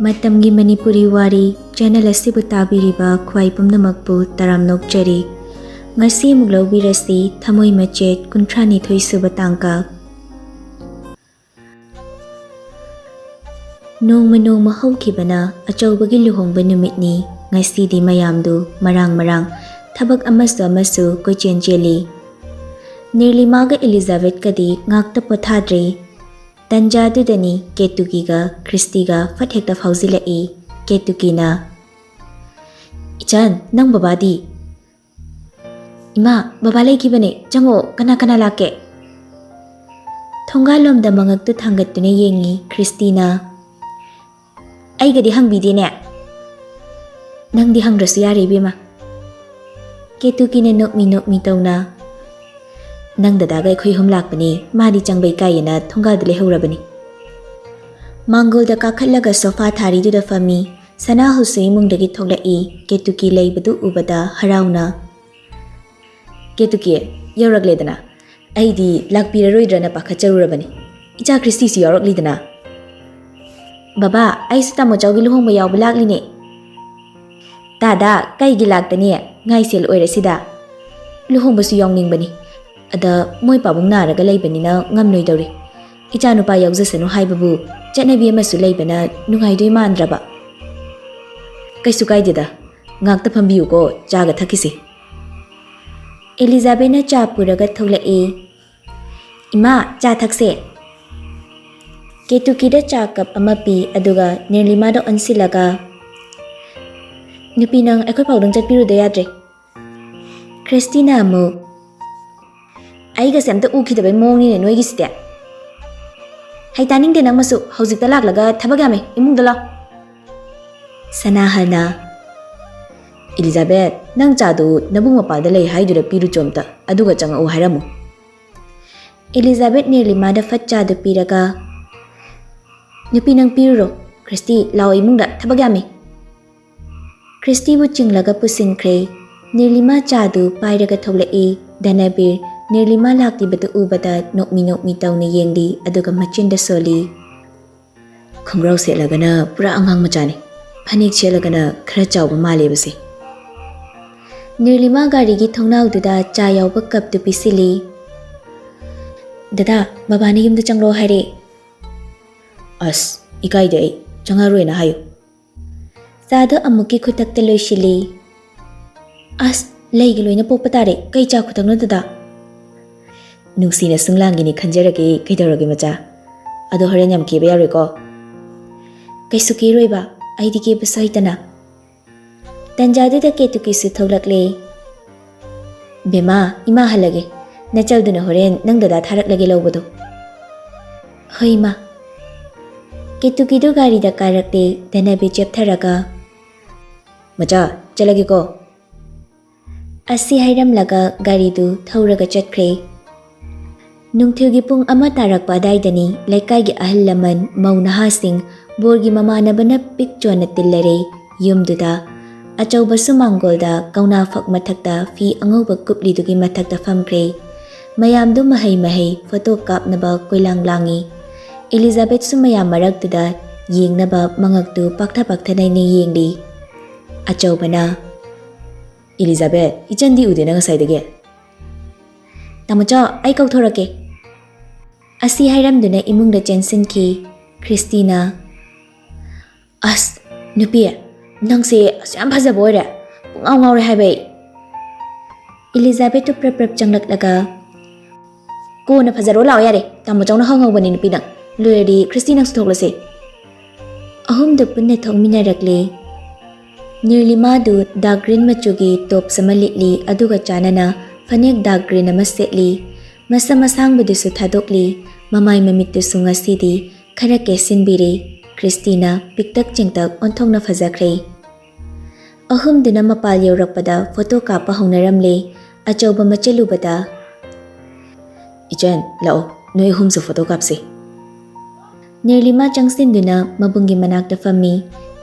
Matamgi Manipuri Wari channel asibu tabiriba khwai pumnamakpu taram nokchari. Ngasi muglawbirasi Thamoi Machet kuntrani thoisuba tangka. Nongma haukhibana achawbagi luhongba numitni ngasidi mayamdu marang thabak amasu kochen cheli. Nirlimaga Elizabeth kadi ngakta pothadri. Tanjadudani Ketukiga Christiga fathekta fauzilai Ketukina. Ichan nang babadi. Ima babalai kibane jango kana lake. Thongalom da mangaktu thangatune yengi Christina. Ai gadi hangbidi ne. Nang di hangrasu yari bima. Ketukina nokmi tawna. Nang dadaga akhoi hum lakpani madi changbai kayena thonga dile horabani. Mangol da kakhallaga sofa thari du da fami sana husei mungdagi thoglai Ketuki leibadu ubada harauna. Ketuki yauragledana aidi lakpiraroidrana pakhacharurabani. Icha Christi si yauraglidana. Baba ai sita mo chawgi luhongba yawba lakline. Dada kaigi laktani ngai sel oirasida. Luhongba su yawningbani. Ada moi pabung naraga leibanina ngamnoidori. Icha nupa yaujasanu haibabu chatnabi amasu leibana nungaidoi mandraba. Kaisu kaideda ngakta phambiyu ko chaga thakisi. Elizabeth na cha puraga thoglai. Ima cha thakse. Ketuki da cha kap amapi aduga Nirlimada onsilaga. Nupi nang akhoi paudang chatpiru da yadre. Christina amu Aiga semta ukhidabai mongni ne noi gisite. Hai taning de nang masu hojikta laklaga thabagame imungda la. Sanahana Elizabeth nang chadu nabung mapalda lei haidura piru chomta aduga changa u haramu. Elizabeth Nirlimada fatcha du piraga. Nupi nang piruro Christy lao imungda thabagame. Christy bu chinglaga pusinkre Nirlima chadu pairaga thoglai Danabir Nirlima lakti batu ubada nokmi tawna yengdi aduga machinda soli. Khongrau selagana pura angang machani. Phanik chelagana khara chawba male base. Nirlima gari gi thongnau duda cha yawba kap tu pisili. Dada babani yumda changlo haire. As ikai de changaroi na hayo. Sada amuki khutak talo shili. As leigi loina popatare kai cha khutak no dada. Nungsina sunglangini khanjarage kaidorage macha ado horen yam kebe yareko kaisu ki roiba aidi ke basaitana tanjadu da Ketuki su thoglakle bema ima halage nachalduna horen nang dada tharaklage lobado hoima Ketuki do gari da karakte danabe cheptharaga macha chalage ko asi hairam laga gari du thauraga chatkre Nungcthoi pung ama tarakpa daidani laikai ahal laman maunahasing borgi mamanabana pikchona tillare yumduda achauba sumangolda kauna fak mathakta fi angauba kuplidugi mathakta famkre mayamdu mahai photo kapnaba koilanglangi Elizabeth sumayam maraktuda yengnaba mangaktu pakthanaini yengdi achaubana Elizabeth ichandi udena ngasaidage tamacha ai kauthorake Asi hairamduna imungda chensinki Christina. As nupi nangse asyam phajaba oire pungaw ngawre haibai. Elizabeth to prep changlaklaga ko na phajaro lao yare tamo chawna hangawbani nupi nang loyadi Christina sthoglase. Ahum da punna thongminarakle. Nirlima du dark green machugi top samalitli aduga chanana fanek dark green ama setli. Masa masang badusu thadokli mamai mamitu sunga sidi khara kesinbiri Christina piktak chingtak onthongna phajakre ahum dina mapal yaurakpada photo kapa hongnaramle achauba machelubada Ichen lao noi hum su photo kapse Nirlima changsinduna mabungi manakta fami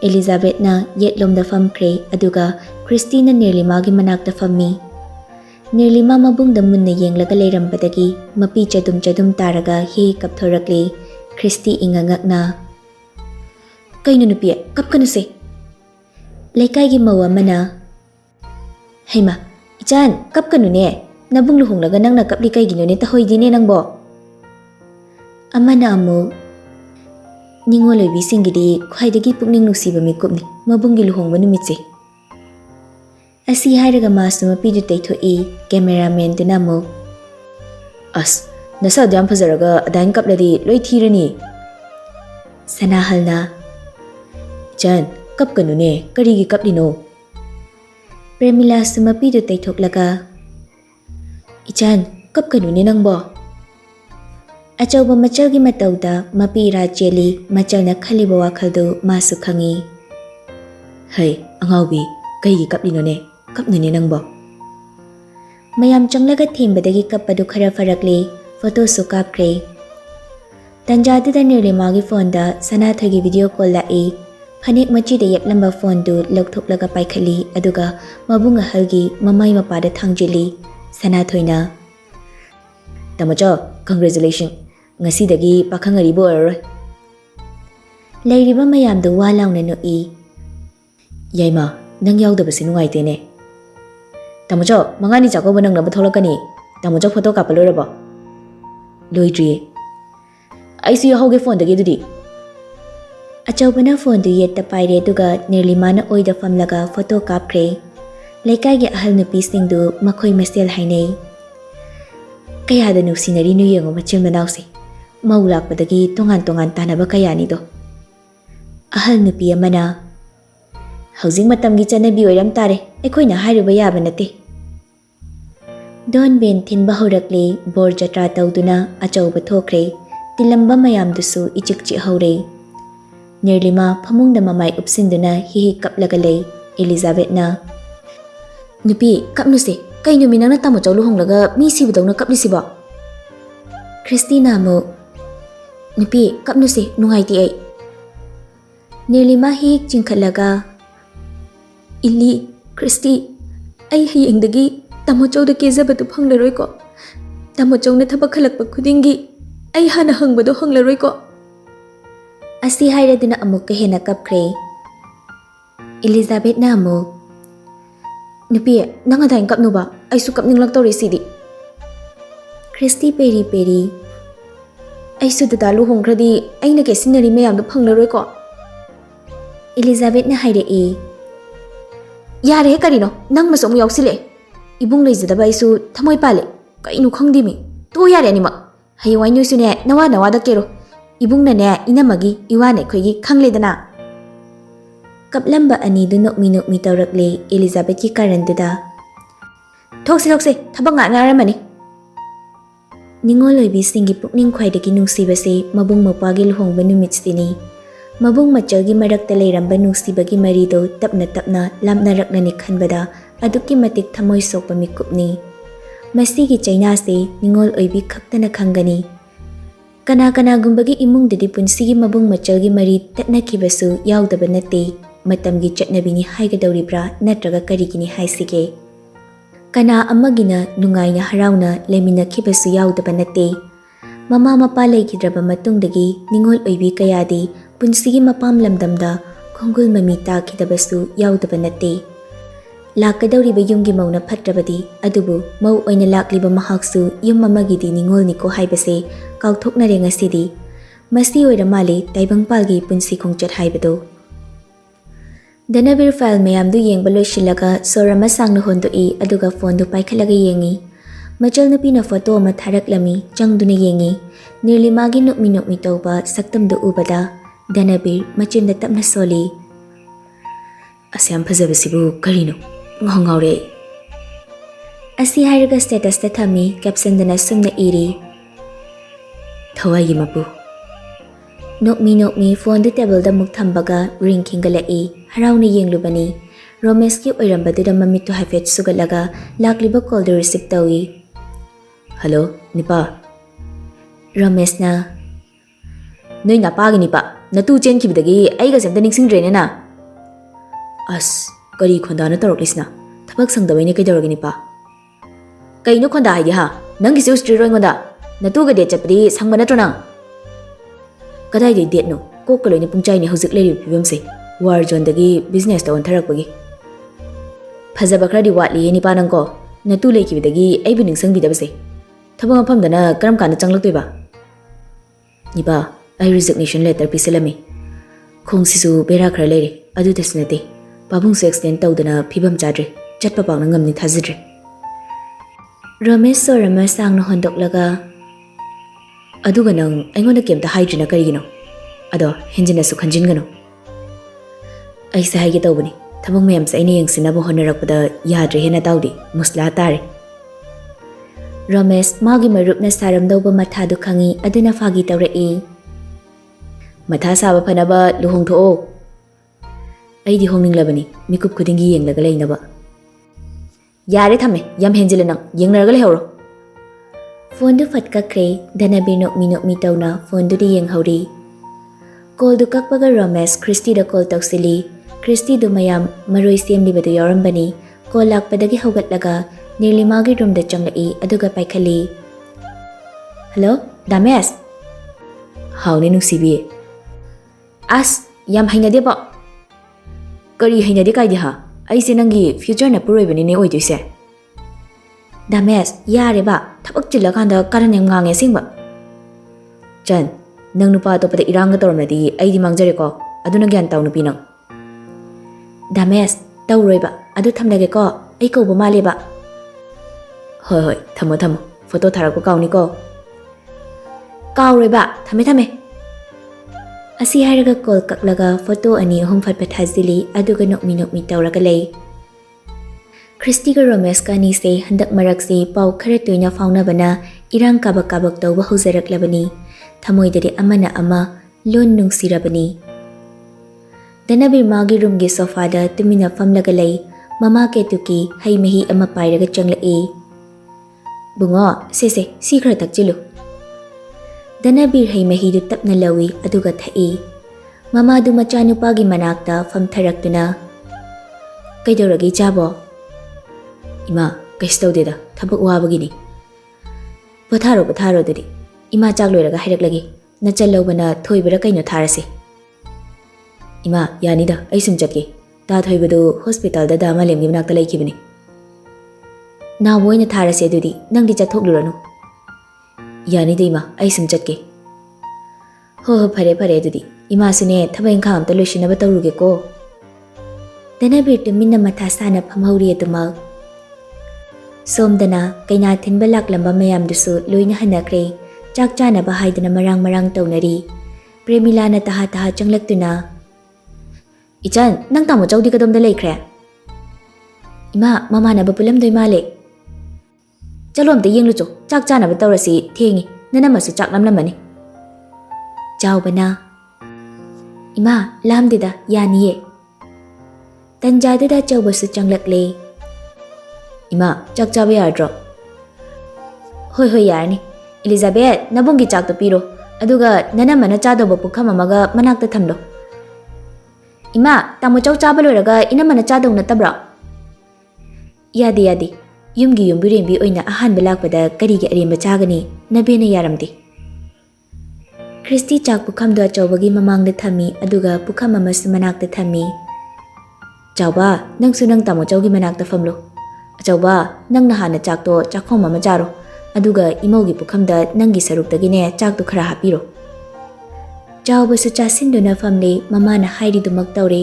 Elizabeth na yetlomda famkre aduga Christina Nirlima gi manakta fami Nirlima mabungda munna yenglaga leirampadagi mapi chadum taraga hi kapthorakle Christy ingangakna Kaino nupi kapkanu se. Laikai gi mawa mana. Heima, ichan kapkanu ne. Nabung luhunglaga nangna kapli kai gino ne tahoy dine nangbo. Amana amu Ningol oibi singgidi khwaidagi pukning nungsiba mikupni mabunggi luhongba numitse. Asi hairaga masu mapidu taithoi cameraman duna mo. As, nasa adyam phazaraga adain kapladi loi thirani. Sanahalna. Chan, kap kanu ne, karigi kaplino. Premila su mapidu taithoklaga. Ichan, kap kanu ne nangbo. Achauba machalgi matauda mapi rajeli machalna khaliba wakhaldu masu khangi. Hey, angaubi, kaigi kaplino ne, kapnu ne nangbo. Mayam changlaga thembadagi kappadu khara farakli, photo su kapkre. Tanjadida Nirupamagi phone da Sanathoi video call la'i, phanik machida yeplamba phone du laukthoklaga paikhali aduga mabunga halgi mamai mapada thangjili. Sanathoi na. Tamacho, congratulations. Ngasidagi pakhangaribo aroi. Lairiba mayamdu walauna no I. Yaima, nang yaudabasi nungaitene. Tamocho, mangani chakoba nang nabatholakani. Tamocho photo kapalorabo. Loidri. Aisi hoge phone dagi dudi. Achaubana phone du yetta paire duga Nirupamana oida famlaga photo kapkre. Laikai gi ahal nupi singdu makhoi masel hainei. Kayada nusinari nu yengo machil manausi. Maulak padagi tongan tanaba kayani do. Ahal nupi amana. Hausing matamgi chanabi oiram tare, ekhoina hairuba yaba nate. Don ben thinba horakle bor jatra tauduna achauba thokre, tilamba mayamdusu ichikchi haure. Nirupama phamungda mamai upsinduna hihi kaplaga lei Elizabeth na. Nupi kapnuse, kaino minangna tamochaw luhonglaga mi sibudawna kaplisiba. Christina mo. Nupi kapnuse nungaiti ay. Nirupama hik chingkhatlaga. Ili, Christy, ay hayengdagi tamochawda kezabadu phanglaroi ko. Tamochawna thabak khalakpa khudingi ay hana hangbado hanglaroi ko. Asi hairaduna amuk kahena kapkre. Elizabeth na amuk. Nupi, nang adain kapno ba? Ay su kapning tawri sidi. Christy peri. Ay su dadalu hongkradi ay nagesinari mayamdo phanglaroi ko. Elizabeth na haire e. Yare karino, nang masom yausile. Ibung leizadaba isu thamoi pale. Kainu khangdimi. To yare anima. Hayawai nusu ne nawa da kero. Ibung na ne inamagi iwane khoigi khangledana. Kaplamba ani du nokmi tawrakle Elizabeth ki karanduda. Thokse thabak ngaramani. Ningol oibi singi pukning khwaidagi nungsibase mabung mapagi luhongba numitsini. Mabung machalgi marakta leiramba nungsibagi marido tapna lamnaraknani khanbada aduki matik thamoi sokpa mikupni. Masigi chainase ningol oibi khaktana khangani. Kana gumbagi imungdadi punsigi mabung machalgi mari tatnakibasu yaudaba nate. Matamgi chatnabini haigadawribra natraga karigini haisige. Kana amagina nungaina harauna leminakibasu yaudaba nate. Mama mapa leigidraba matungdagi ningol oibi kayadi punsigi mapam lamdamda khongul mami takidabasu yaudaba nate. Lakadawriba yumgi mauna phatrabadi adubu mau oina lakliba mahaksu yum mamagidi ningol niko haibase kauthoknare ngasidi. Masi oiramali taibangpalgi punsi khongchat haibado. Danabir file mayamdu yengba loisilaga sorama sangna hondoi aduga phone du paikhalaga yengi. Machal nupi na photo ama tharaklami changduna yengi. Nirupamagi nokmi tawba saktamdu ubada. Danabir machinda tapna soli. Asyam phazabasibu karino ngawre. Asi hairaga status ta thami caption dana sumna iri. Thawai mapu. Nokmi phone du table da muk thambaga ring kingalai. Harauna yenglubani. Romeski oirambadura mamitu hafet sugalaga lakliba call du receive tawi. Hello, Nipa. Romes na. Noi napagi nipa. Natu chen kibdagi aiga semta ningsingdrene na. As, kari khondana toroklisna. Thabak sangdabaine kaidoragi nipa. Kaino khonda haidi ha. Nangi se ustri roi ngoda. Natu ga date chapdi sangba natro na. Kadai de date no. ꯀꯣꯛꯀ ꯂꯣꯏꯅ ꯄꯨꯡꯆꯥꯏꯅꯤ ꯍꯧꯖꯤꯛ ꯂꯩꯔꯤꯕ ꯐꯤꯕꯝꯁꯦ war ꯖꯣꯟꯗꯒꯤ ꯕꯤꯖꯤꯅꯦꯁꯇ ꯑꯣꯟꯊꯔꯛꯄꯒꯤ ꯐꯖꯕ ꯈꯔꯗꯤ ꯋꯥꯠꯂꯤꯌꯦ ꯅꯤꯄꯥ ꯅꯪꯀꯣ ꯅꯇꯨ ꯂꯩꯈꯤꯕꯗꯒꯤ ꯑꯩꯕꯨ ꯅꯤꯡꯁꯤꯡꯕꯤꯗꯕꯁꯦ ꯊꯕꯛ ꯃꯐꯝꯗꯅ ꯀꯔꯝ ꯀꯥꯟꯗ ꯆꯪꯂꯛꯇꯣꯏꯕ ꯅꯤꯄꯥ ꯑꯩ ꯔꯤꯖꯤꯒꯅꯦꯁꯟ ꯂꯦꯇꯔ ꯄꯤꯁꯤꯜꯂꯝꯃꯤ ꯈꯣꯡꯁꯤꯁꯨ ꯕꯦꯔꯥ ꯈꯔ ꯂꯩꯔꯦ ꯑꯗꯨꯗꯁꯨ ꯅꯠꯇꯦ ꯄꯥꯕꯨꯡꯁꯨ ꯑꯦꯛꯁꯤꯗꯦꯟ ꯇꯧꯗꯅ ꯐꯤꯕꯝ ꯆꯥꯗ꯭ꯔꯦ ꯆꯠꯄ ꯄꯥꯛꯅ ꯉꯝꯅꯤ ꯊꯥꯖꯗ꯭ꯔꯦ ꯔꯃꯦꯁ ꯁꯣꯔ ꯑꯃ ꯁꯥꯡꯅ ꯍꯣꯟꯗꯣꯛꯂꯒ ꯑꯗꯨꯒ ꯅꯪ ꯑꯩꯉꯣꯟꯗ ꯀꯩꯝꯇ ꯍꯥꯏꯗ꯭ꯔꯤꯅ ꯀꯔꯤꯒꯤꯅꯣ ꯑꯗꯣ ꯍꯦꯟꯖꯤꯟꯅꯁꯨ ꯈꯟꯖꯤꯟꯒꯅꯨ ꯑꯩꯁꯦ ꯍꯥꯏꯒꯦ ꯇꯧꯕꯅꯤ ꯊꯕꯛ ꯃꯌꯥꯝꯁꯦ ꯑꯩꯅ ꯌꯦꯡꯁꯤꯟꯅꯕ ꯍꯣꯠꯅꯔꯛꯄꯗ ꯌꯥꯗ꯭ꯔꯦ ꯍꯦꯟꯅ ꯇꯥꯎꯗꯤ ꯃꯨꯁꯂꯥ ꯇꯥꯔꯦ ꯔꯃꯦꯁ ꯃꯥꯒꯤ ꯃꯔꯨꯞꯅ ꯁꯥꯔꯝꯗꯧꯕ ꯃꯊꯥꯗꯨ ꯈꯪꯏ ꯑꯗꯨꯅ ꯐꯥꯒꯤ ꯇꯧꯔꯛꯏ ꯃꯊꯥ ꯁꯥꯕ ꯐꯅꯕ ꯂꯨꯍꯣꯡꯊꯣꯛꯑꯣ ꯑꯩꯗꯤ ꯍꯣꯡꯅꯤꯡꯂꯕꯅꯤ ꯃꯤꯀꯨꯞ ꯈꯨꯗꯤꯡꯒꯤ ꯌꯦꯡꯂꯒ ꯂꯩꯅꯕ ꯌꯥꯔꯦ ꯊꯝꯃꯦ ꯌꯥꯝ ꯍꯦꯟꯖꯤꯜꯂꯦ ꯅꯪ ꯌꯦꯡꯅꯔꯒ ꯂꯩꯍꯧꯔꯣ ꯐꯣꯟꯗꯨ ꯐꯠ ꯀꯛꯈ꯭ꯔꯦ ꯙꯅꯕꯤꯔ ꯅꯣꯛꯃꯤ ꯇꯧꯅ ꯐꯣꯟꯗꯨꯗ ꯌꯦꯡꯍꯧꯔꯤ ꯀꯣꯜꯗꯨ ꯀꯛꯄꯒ ꯔꯃꯦꯁ ꯈ꯭ꯔꯤꯁꯇꯤꯗ ꯀꯣꯜ ꯇꯧꯁꯤꯜꯂꯤ ꯈ꯭ꯔꯤꯁꯇꯤꯗꯨ ꯃꯌꯥꯝ ꯃꯔꯣꯏ ꯁꯦꯝꯂꯤꯕꯗꯨ ꯌꯥꯎꯔꯝꯕꯅꯤ ꯀꯣꯜ ꯂꯥꯛꯄꯗꯒꯤ ꯍꯧꯒꯠꯂꯒ ꯅꯤꯔꯂꯤꯃꯥꯒꯤ ꯔꯨꯝꯗ ꯆꯪꯂꯛꯏ ꯑꯗꯨꯒ ꯄꯥꯏꯈꯠꯂꯤ ꯍꯜꯂꯣ ꯗꯥꯃꯦꯁ ꯍꯥꯎꯅꯦ ꯅꯨꯡꯁꯤꯕꯤ ꯑꯁ ꯌꯥꯝ ꯍꯩꯅꯗꯦꯕꯣ ꯀꯔꯤ ꯍꯩꯅꯗꯦ ꯀꯥꯏꯗꯦ ꯍꯥ ꯑꯩꯁꯦ ꯅꯪꯒꯤ ꯐ꯭ꯌꯨꯆꯔ ꯅꯄꯨꯔꯣꯏꯕꯅꯤꯅꯦ ꯑꯣꯏꯗꯣꯏꯁꯦ ꯗꯥꯃꯦꯁ ꯌꯥꯔꯦꯕ ꯊꯕꯛ ꯆꯤꯜꯂꯀꯥꯟꯗ ꯀꯥꯔꯟ ꯌꯥꯝ ꯉꯥꯡꯉꯦ ꯑꯁꯦꯡꯕ ꯆꯟ ꯅꯪ ꯅꯨꯄꯥ ꯑꯇꯣꯞꯄꯗ ꯏꯔꯥꯡꯒ ꯇꯧꯔꯝꯂꯗꯤ ꯑꯩꯗꯤ ꯃꯥꯡꯖꯔꯦꯀꯣ ꯑꯗꯨꯅ ꯒ꯭ꯌꯥꯟ ꯇꯥꯎ ꯅꯨꯄꯤ ꯅꯪ ꯗꯥꯃꯦꯁ ꯇꯧꯔꯣꯏꯕ ꯑꯗꯨ ꯊꯝꯂꯒꯦꯀꯣ ꯑꯩ ꯀꯧꯕ ꯃꯥꯜꯂꯦꯕ ꯍꯣꯏ ꯍꯣꯏ ꯊꯝꯃꯣ ꯊꯝꯃꯣ ꯐꯣꯇꯣ ꯊꯥꯔꯛꯄ ꯀꯥꯎꯅꯤꯀꯣ ꯀꯥꯎꯔꯣꯏꯕ ꯊꯝꯃꯦ ꯑꯁꯤ ꯍꯥꯏꯔꯒ ꯀꯣꯜ ꯀꯛꯂꯒ ꯐꯣꯇꯣ 2-3 ꯐꯠꯄ ꯊꯥꯖꯤꯜꯂꯤ ꯑꯗꯨꯒ ꯅꯣꯛꯃꯤ ꯇꯧꯔꯒ ꯂꯩ ꯈ꯭ꯔꯤꯁꯇꯤꯒ ꯔꯣꯃꯦꯁꯀ ꯑꯅꯤꯁꯦ ꯍꯟꯗꯛ ꯃꯔꯛꯁꯦ ꯄꯥꯎ ꯈꯔ ꯇꯣꯏꯅ ꯐꯥꯎꯅꯕꯅ ꯏꯔꯥꯡ ꯀꯥꯕꯛ ꯇꯧꯕ ꯍꯧꯖꯔꯛꯂꯕꯅꯤ ꯊꯃꯣꯏꯗꯗꯤ ꯑꯃꯅ ꯑꯃ ꯂꯣꯟ ꯅꯨꯡꯁꯤꯔꯕꯅꯤ ꯙꯅꯕꯤꯔ ꯃꯥꯒꯤ ꯔꯨꯝꯒꯤ ꯁꯣꯐꯥꯗ ꯇꯨꯃꯤꯟꯅ ꯐꯝꯂꯒ ꯂꯩ ꯃꯃꯥ ꯀꯦꯇꯨꯀꯤ ꯍꯩ ꯃꯍꯤ ꯑꯃ ꯄꯥꯏꯔꯒ ꯆꯪꯂꯛꯏ ꯕꯨꯡꯉꯣ ꯁꯦ ꯁꯤ ꯈꯔ ꯊꯛꯆꯤꯜꯂꯨ ꯙꯅꯕꯤꯔ ꯍꯩ ꯃꯍꯤꯗꯨ ꯇꯞꯅ ꯂꯧꯏ ꯑꯗꯨꯒ ꯊꯛꯏ ꯃꯃꯥꯗꯨ ꯃꯆꯥꯅꯨꯄꯥꯒꯤ ꯃꯅꯥꯛꯇ ꯐꯝꯊꯔꯛꯇꯨꯅ ꯀꯩꯗꯧꯔꯒꯦ ꯏꯆꯥꯕꯣ ꯏꯃꯥ ꯀꯩꯁꯨ ꯇꯧꯗꯦꯗ ꯊꯕꯛ ꯋꯥꯕꯒꯤꯅꯤ ꯄꯣꯊꯥꯔꯣ ꯑꯗꯨꯗꯤ ꯏꯃꯥ ꯆꯥꯛ ꯂꯣꯏꯔꯒ ꯍꯥꯏꯔꯛꯂꯒꯦ ꯅꯆꯜ ꯂꯧꯕꯅ ꯊꯣꯏꯕꯔ ꯀꯩꯅꯣ ꯊꯥꯔꯁꯤ ꯏꯃꯥ ꯌꯥꯅꯤꯗ ꯑꯩ ꯁꯨꯝ ꯆꯠꯀꯦ ꯇꯥ ꯊꯣꯏꯕꯗꯨ ꯍꯣꯁꯄꯤꯇꯥꯜꯗ ꯗꯥ ꯃꯥꯂꯦꯝꯒꯤ ꯃꯅꯥꯛꯇ ꯂꯩꯈꯤꯕꯅꯤ ꯅꯥꯎꯕ ꯑꯣꯏꯅ ꯊꯥꯔꯁꯤ ꯑꯗꯨꯗꯤ ꯅꯪꯗꯤ ꯆꯠꯊꯣꯛꯂꯨꯔꯅꯨ ꯌꯥꯅꯤꯗ ꯏꯃꯥ ꯑꯩ ꯁꯨꯝ ꯆꯠꯀꯦ ꯍꯣꯏ ꯐꯔꯦ ꯑꯗꯨꯗꯤ ꯏꯃꯥꯁꯨꯅꯦ ꯊꯕꯛ ꯏꯪꯈꯥꯡ ꯑꯝꯇ ꯂꯣꯏꯁꯤꯟꯅꯕ ꯇꯧꯔꯨꯒꯦꯀꯣ ꯙꯅꯕꯤꯔ ꯇꯨꯃꯤꯟꯅ ꯃꯊꯥ ꯁꯥꯅ ꯐꯝꯍꯧꯔꯤ ꯑꯗꯨꯃꯛ ꯁꯣꯝꯗꯅ ꯀꯩꯅꯥ ꯊꯤꯟꯕ ꯂꯥꯛꯂꯝꯕ ꯃꯌꯥꯝꯗꯨꯁꯨ ꯂꯣꯏꯅ ꯍꯟꯅꯈ꯭ꯔꯦ ꯆꯥꯛ ꯆꯥꯅꯕ ꯍꯥꯏꯗꯨꯅ ꯃꯔꯥꯡ ꯇꯧꯅꯔꯤ ꯄ꯭ꯔꯦꯃꯤꯂꯥꯅ ꯇꯍꯥ ꯆꯪꯂꯛꯇꯨꯅ ꯏꯆꯟ ꯅꯪ ꯇꯥꯃꯣ ꯆꯧꯗꯤ ꯀꯗꯣꯝꯗ ꯂꯩꯈ꯭ꯔꯦ ꯏꯃꯥ ꯃꯃꯥꯟꯅꯕ ꯄꯨꯜꯂꯝꯗꯣꯏ ꯃꯥꯜꯂꯦ ꯆꯠꯂꯣ ꯑꯝꯇ ꯌꯦꯡꯂꯨꯆꯣ ꯆꯥꯛ ꯆꯥꯅꯕ ꯇꯧꯔꯁꯤ ꯊꯦꯡꯉꯤ ꯅꯅꯝꯃꯁꯨ ꯆꯥꯛ ꯂꯝꯂꯝꯃꯅꯤ ꯆꯥꯎꯕꯅ ꯏꯃꯥ ꯂꯥꯝꯗꯦꯗ ꯌꯥꯅꯤꯌꯦ ꯇꯟꯖꯥꯗꯨꯗ ꯑꯆꯧꯕꯁꯨ ꯆꯪꯂꯛꯂꯦ ꯏꯃꯥ ꯆꯥꯛ ꯆꯥꯕ ꯌꯥꯔꯗ꯭ꯔꯣ ꯍꯣꯏ ꯌꯥꯔꯅꯤ ꯑꯦꯂꯤꯖꯥꯕꯦꯠ ꯅꯕꯨꯡꯒꯤ ꯆꯥꯛꯇꯣ ꯄꯤꯔꯣ ꯑꯗꯨꯒ ꯅꯅꯝꯃꯅ ꯆꯥꯗꯧꯕ ꯄꯨꯈꯝ ꯑꯃꯒ ꯃꯅꯥꯛꯇ ꯊꯝꯂꯣ ꯏꯃꯥ ꯇꯥꯃꯣ ꯆꯧ ꯆꯥꯕ ꯂꯣꯏꯔꯒ ꯏꯅꯝꯃꯅ ꯆꯥꯗꯧ ꯅꯠꯇꯕ꯭ꯔꯣ ꯌꯥꯗꯦ ꯌꯨꯝꯒꯤ ꯌꯨꯝꯕꯨꯔꯦꯝꯕꯤ ꯑꯣꯏꯅ ꯑꯍꯥꯟꯕ ꯂꯥꯛꯄꯗ ꯀꯔꯤꯒꯤ ꯑꯔꯦꯝꯕ ꯆꯥꯒꯅꯤ ꯅꯕꯦꯅ ꯌꯥꯔꯝꯗꯦ ꯈ꯭ꯔꯤꯁꯇꯤ ꯆꯥꯛ ꯄꯨꯈꯝꯗꯣ ꯑꯆꯧꯕꯒꯤ ꯃꯃꯥꯡꯗ ꯊꯝꯃꯤ ꯑꯗꯨꯒ ꯄꯨꯈꯝ ꯑꯃꯁꯨ ꯃꯅꯥꯛꯇ ꯊꯝꯃꯤ ꯆꯥꯎꯕ ꯅꯪꯁꯨ ꯅꯪ ꯇꯥꯃꯣ ꯆꯧꯒꯤ ꯃꯅꯥꯛꯇ ꯐꯝꯂꯣ ꯑꯆꯧꯕ ꯅꯪꯅ ꯍꯥꯟꯅ ꯆꯥꯛꯇꯣ ꯆꯥꯛꯈꯣꯝ ꯑꯃ ꯆꯥꯔꯣ ꯑꯗꯨꯒ ꯏꯃꯧꯒꯤ ꯄꯨꯈꯝꯗ ꯅꯪꯒꯤ ꯁꯔꯨꯛꯇꯒꯤꯅꯦ ꯆꯥꯛꯇꯣ ꯈꯔ ꯍꯥꯞꯄꯤꯔꯣ ꯆꯥꯎꯕꯁꯨ ꯆꯥꯁꯤꯟꯗꯨꯅ ꯐꯝꯂꯦ ꯃꯃꯥꯅ ꯍꯥꯏꯔꯤꯗꯨꯃꯛ ꯇꯧꯔꯦ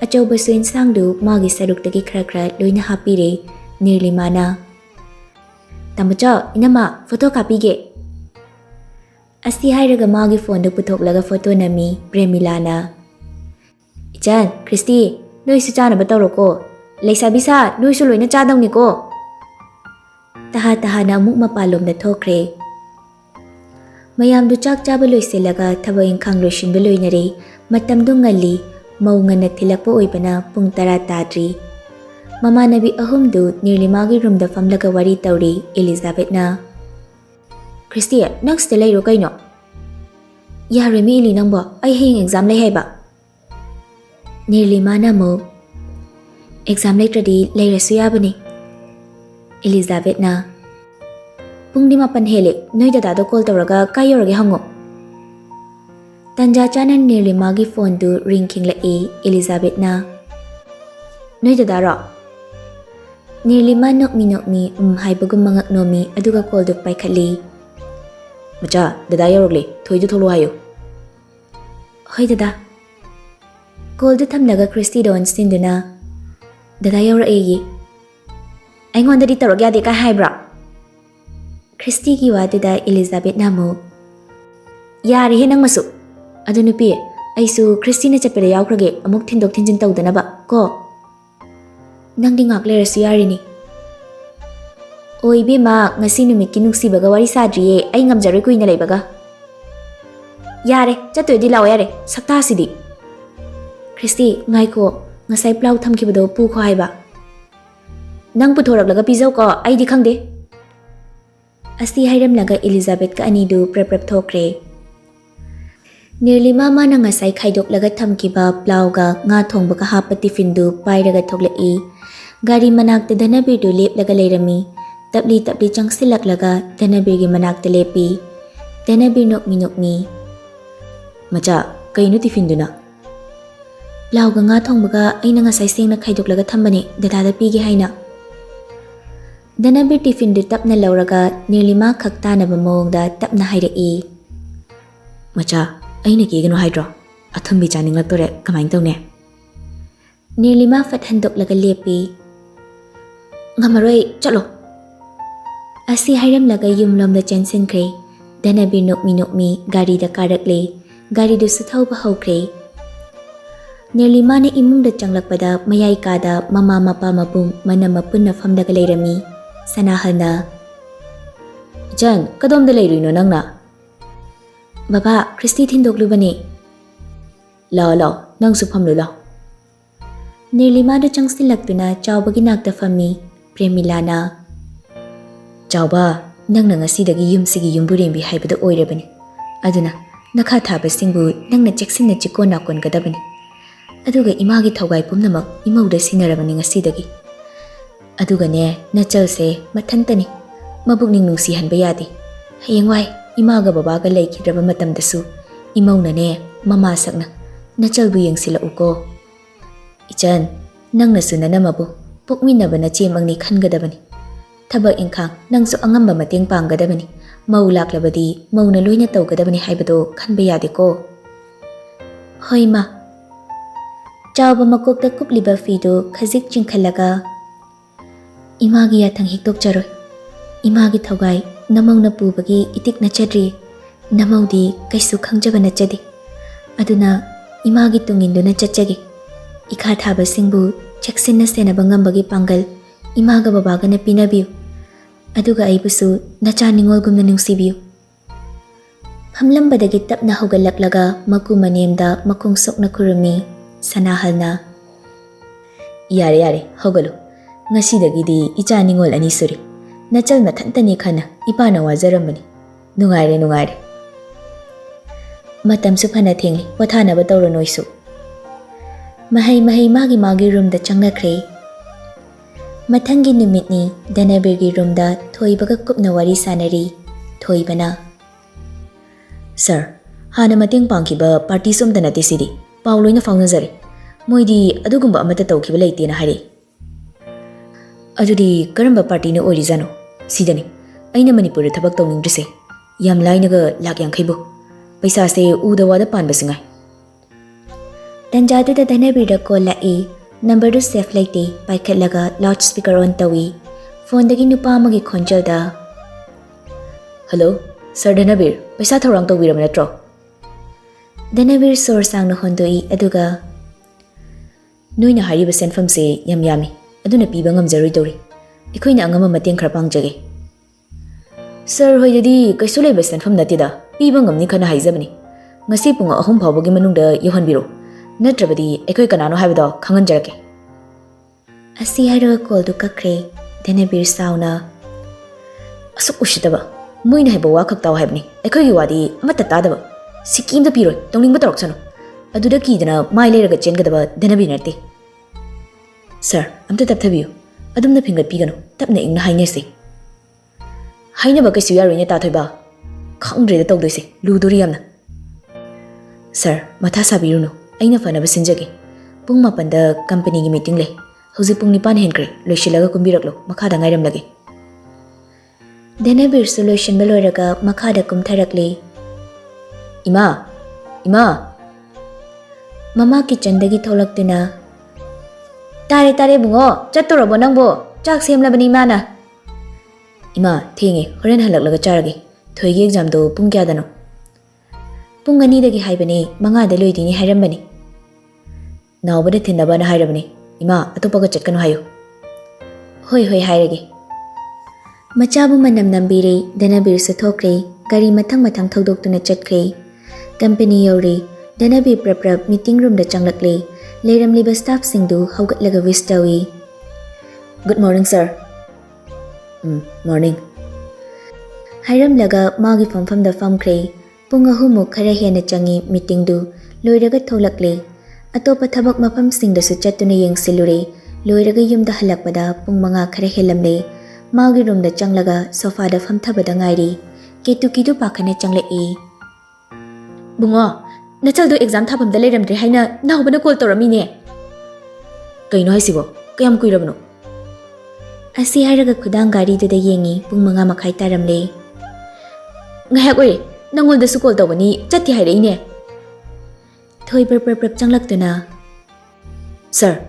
ꯑꯆꯧꯕꯁꯨ ꯏꯟꯁꯥꯡꯗꯨ ꯃꯥꯒꯤ ꯁꯔꯨꯛꯇꯒꯤ ꯈꯔ ꯂꯣꯏꯅ ꯍꯥꯞꯄꯤꯔꯦ ꯅꯤꯔꯂꯤꯃꯥꯅ ꯇꯥꯃꯣꯆꯧ ꯏꯅꯝꯃ ꯐꯣꯇꯣ ꯀꯥꯞꯄꯤꯒꯦ ꯑꯁꯤ ꯍꯥꯏꯔꯒ ꯃꯥꯒꯤ ꯐꯣꯟꯗꯨ ꯄꯨꯊꯣꯛꯂꯒ ꯐꯣꯇꯣ ꯅꯝꯃꯤ ꯄ꯭ꯔꯦꯃꯤꯂꯥꯅ ꯏꯆꯟ ꯈ꯭ꯔꯤꯁꯇꯤ ꯅꯣꯏꯁꯨ ꯆꯥꯅꯕ ꯇꯧꯔꯣꯀꯣ ꯂꯩꯁꯥꯕꯤ ꯁꯥ ꯅꯣꯏꯁꯨ ꯂꯣꯏꯅ ꯆꯥꯗꯧꯅꯤꯀꯣ ꯇꯍꯥꯅ ꯑꯃꯨꯛ ꯃꯄꯥꯟꯂꯣꯝꯗ ꯊꯣꯛꯈ꯭ꯔꯦ ꯃꯌꯥꯝꯗꯨ ꯆꯥꯛ ꯆꯥꯕ ꯂꯣꯏꯁꯤꯜꯂꯒ ꯊꯕꯛ ꯏꯪꯈꯥꯡ ꯂꯣꯏꯁꯤꯟꯕ ꯂꯣꯏꯅꯔꯦ ꯃꯇꯝꯗꯨ ꯉꯜꯂꯤ ꯃꯧ ꯉꯟꯅ ꯊꯤꯜꯂꯛꯄ ꯑꯣꯏꯕꯅ ꯄꯨꯡ 10 ꯇꯥꯗ꯭ꯔꯤ ꯃꯃꯥꯟꯅꯕꯤ ꯑꯍꯨꯝꯗꯨ ꯅꯤꯔꯂꯤꯃꯥꯒꯤ ꯔꯨꯝꯗ ꯐꯝꯂꯒ ꯋꯥꯔꯤ ꯇꯧꯔꯤ ꯑꯦꯂꯤꯖꯥꯕꯦꯠꯅ ꯈ꯭ꯔꯤꯁꯇꯤ ꯅꯪ ꯁꯤꯗ ꯂꯩꯔꯣ ꯀꯩꯅꯣ ꯌꯥꯔꯣꯏ ꯃꯤꯂꯤ ꯅꯪꯕꯣ ꯑꯩ ꯍꯌꯦꯡ ꯑꯦꯛꯖꯥꯝ ꯂꯩ ꯍꯥꯏꯕ ꯅꯤꯔꯂꯤꯃꯥꯅ ꯑꯃꯨꯛ ꯑꯦꯛꯖꯥꯝ ꯂꯩꯇ꯭ꯔꯗꯤ ꯂꯩꯔꯁꯨ ꯌꯥꯕꯅꯤ ꯑꯦꯂꯤꯖꯥꯕꯦꯠꯅ ꯄꯨꯡꯗꯤ 9 ꯍꯦꯜꯂꯦ ꯅꯣꯏ ꯗꯗꯥꯗꯣ ꯀꯣꯜ ꯇꯧꯔꯒ ꯀꯥꯏ ꯌꯧꯔꯒꯦ ꯍꯪꯉꯣ Tanja chana Nirlimagi phone du ring khinglae Elizabeth na. Noi dadaro. Nirlima nokmi haibagum mangak nomi aduga call du paikhatli. Macha dada yorogli thoi du tholo hayo. Hoi dada. Call du thamlaga Christy don sinduna. Dada yoragi. Aingonda tarok yade ka haibra. Christy ki wadada Elizabeth namu. Yari he nang masu. Adu nupi aisu Christy na chapere yawkrage amuk thindok thinjin tawdana ba ko. Nang dingak lerasu yari ni. Oi bema ngasi numit ki nungsibaga wari sadriye ai ngamjaroi kuina leibaga. Yare chatoi di law yare sakta sidi. Christy ngai ko ngasai plau thamkibado pu kho haiba. Nang puthoraglaga pizau ko ai di khangde. Asti hairam laga Elizabeth ka ani du prep thokre. Nirlima ma na ngasai khaidok laga thamkiba plau ga nga thongba ka hapa tiffin du pairaga thoklei. Gari manak te Dhanabir du lep laga leirami. Tapli changsilak laga Dhanabir gi manak te lepi. Dhanabir nokmi. Macha kainu tiffin du na. Plau ga nga thongba aina ngasai seng na khaidok laga thambani dadada pigi haina. Dhanabir tiffin du tapna lauraga Nirlima khakta na ba mawngda tapna hairei. Macha aina ki gano haidro. Athambi chaning laktore kamain tawne. Nirlima fat handok laga lepi. Ngamaroi chalo. Asi hairam laga yumlom da chansen kre. Dhanabir nokmi gari da karakle. Gari du suthau ba haukre. Nirlima na imung da changlakpada mayai kada mama mapa mapung mana mapun na famdaga leirami. Sanahal na. Jan, kadom da leirui no nang na. Baba, Christy thindok lubani. Lao, nang supam lula. Nirlima da changsilak tu na chawbagi nakda fami. Premilana. Chawba, nang na ngasidagi yumsigi yumburembi haibada oirabani. Aduna, nakha thaba singbu nang na cheksin na chikon nakon kadabani. Aduga imagi thawgai pumnamak imauda sinarabani ngasidagi. Aduga ne, nachalse mathantani. Mabukning nungsihan bayadi. Hayengwai, imaga babaga laikidraba matamdasu. Imauna ne, mamasakna. Nachalbu yang sila uko. Ichan, nang nasuna na mabu. Pukminaba na chemang ni khangadabani. Thabak ingkhang nangsu angamba mateng panggadabani. Mau laklabadi mau na loina tawgadabani haibado khanba yade ko. Hoi ma. Chawba makokta kupliba fido khajik chingkhalaga. Imagi yathang hiktok charoi. Imagi thawgai namau na pubagi itik na chadri. Namau di kaisu khangjaba na chadi. Aduna imagi tungindo na chachagi. Ikha thaba singbu cheksin na senaba ngambagi panggal imaga babaga na pinabiyo. Aduga aibusu nachaningolgum na nungsibiyo. Hamlambadagi tap na hugalaklaga makumanemda makungsok na kurumi sanahal na. Yare, hogalo. Ngasidagidi ichaningol ani suri. Nachal mathantani khana ipana wajarambani. Nungaire. Matam suphana thengli wathana ba tawro noisu. Mahai magi room da changnakre. Mathangi numitni Dhanabir gi room da thoibaga kupna wari sanari. Thoibana. Sir, hana mating pangkiba party somda nate sidi. Pauloina faunazari. Moidi adugumba amata tawkiba leite na hari. Adudi karamba party na orizano. Sidani. Aina Manipuri thabak tawningdrise. Yam lainaga lakyang khaibu. Paisa se uda wada panba singai. Tanjadu da Dhanabir da call la'i. Number du safe laite paikhatlaga loudspeaker on tawi. Phone dagi Nirupama gi khonjal da. Hello, Sir Dhanabir. Paisa thorang tawbiram natro. Dhanabir sor sang na hondoi aduga. Noina hariba senfam se yami. Aduna piba ngamjaroi dori. Ikoina angama mateng khara pangjage. Sir hoidadi kaisu leiba senfam natida. Piba ngamni khana haijabani. Ngasi punga ahum phawbagi manungda yohanbiro. Natrabadi ekoi kanano haibado khanganjarake. Asi hairaga call du kakre. Dhanabir sauna. Asuk ushitaba. Moina haiba wa khaktaw haibani. Ekoi gi wadi amata tadaba. Sikim da piroi tongning batarok sano. Aduda kidana mai leiraga chengadaba Dhanabir nate. Sir, amta tapthabiyo. Adumna phingat pigano. Tapna ingna hainesi. Hainaba kaisu yaroina tathoiba. Khangdre da tawdoise. Ludori yamna. Sir, matha sabiruno. Aina fanaba sinjage. Pung mapanda company gi meeting le. Hauji pung nipan henkre. Loisilaga kumbiraklo. Makhada ngairam lage. Denabir solution baloiraga makhada kumtharakle. Ima. Mama kitchen dagi tholaktuna. Tare bungo. Chattorabo nangbo. Chak semlabani mana. Ima, thengi. Horen halaklaga charage. Thoigi exam do pung kya dano. Pung ani dagi haibani manga da loidini hairambani. Naubada thinaba na hairabani. Ima, atopaga chatkanu hayo. Hoi hairage. Machabu manam nambire Danabir sa thokre. Gari mathang thodok chatkre. Company yori. Danabir prap meeting room da changlakle. Leiramliba staff singdu haugatlaga wish tawi. Good morning, sir. Morning. Hairamlaga magi famfam da famkre. Pung ahumuk khara hena changi meeting du loiraga tholakle. Atopa thabak mafam singda su chattuna yengsilure. Loiraga yumda halakpada pung manga khara helamle. Magi room da changlaga sofa da famthabada ngairi. Ketu pakhane changlai. Bungo, nachal do exam thabam da leiramdre haina nahubana call toramine. Kaino haisibo, kayam kuirabno. Asi hairaga khudang gari du da yengi pung manga makhai taramle. Ngayak oi, nangol da su call tawani chatti hairaine. Thoi prap changlaktuna. Sir.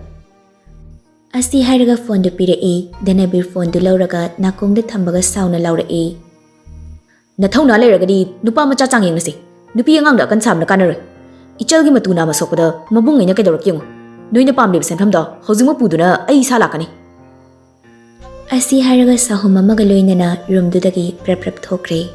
Asi hairaga phone du pirai. Danabir phone du lauraga nakong da thambaga sauna laurai. Nathauna leiragadi nupa macha changyeng nasi. Nupi angang da kan samna kanare. Ichalgi matuna masokda mabung ina kedorak yengo. Noina pamlib senfam da hojingma puduna ai salakani. Asi hairaga sahuma magaloinana room du dagi prap thokre.